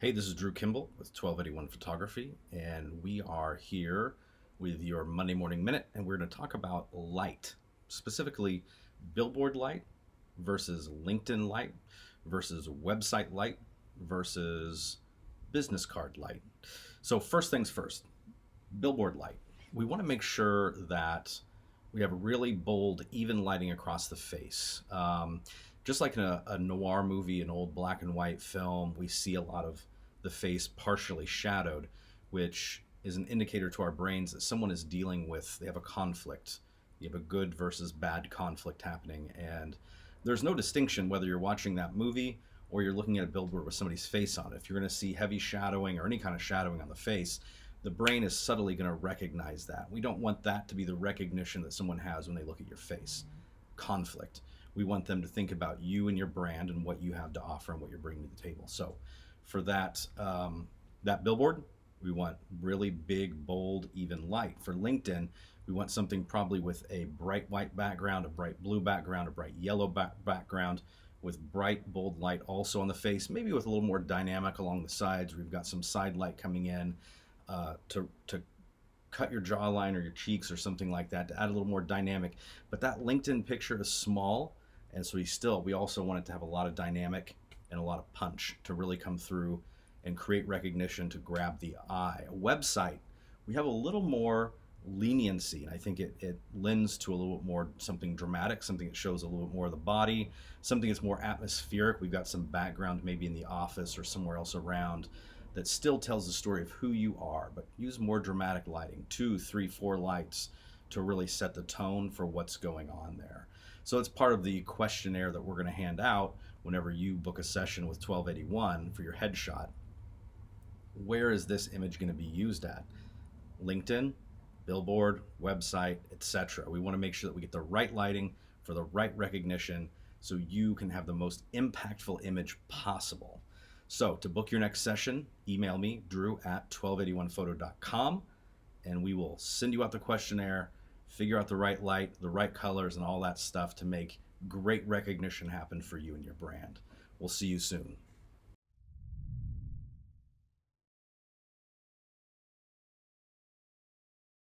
Hey, this is Drew Kimball with 1281 Photography, and we are here with your Monday Morning Minute, and we're going to talk about light, specifically billboard light versus LinkedIn light versus website light versus business card light. So, first things first, billboard light. We want to make sure that we have really bold, even lighting across the face. Just like in a noir movie, an old black and white film, we see a lot of the face partially shadowed, which is an indicator to our brains that someone is dealing with, they have a conflict. You have a good versus bad conflict happening. And there's no distinction whether you're watching that movie or you're looking at a billboard with somebody's face on it. If you're going to see heavy shadowing or any kind of shadowing on the face, the brain is subtly going to recognize that. We don't want that to be the recognition that someone has when they look at your face. Conflict. We want them to think about you and your brand and what you have to offer and what you're bringing to the table. So for that billboard, we want really big, bold, even light. For LinkedIn, we want something probably with a bright white background, a bright blue background, a bright yellow background with bright, bold light also on the face, maybe with a little more dynamic along the sides. We've got some side light coming in to cut your jawline or your cheeks or something like that, to add a little more dynamic. But that LinkedIn picture is small, and so we also want it to have a lot of dynamic and a lot of punch to really come through and create recognition to grab the eye. A website, we have a little more leniency, and I think it lends to a little bit more something dramatic, something that shows a little bit more of the body, something that's more atmospheric. We've got some background maybe in the office or somewhere else around that still tells the story of who you are, but use more dramatic lighting, 2, 3, 4 lights to really set the tone for what's going on there. So it's part of the questionnaire that we're going to hand out whenever you book a session with 1281 for your headshot. Where is this image going to be used at? LinkedIn, billboard, website, etc. We want to make sure that we get the right lighting for the right recognition so you can have the most impactful image possible. So to book your next session, email me, drew@1281photo.com, and we will send you out the questionnaire, figure out the right light, the right colors, and all that stuff to make great recognition happen for you and your brand. We'll see you soon.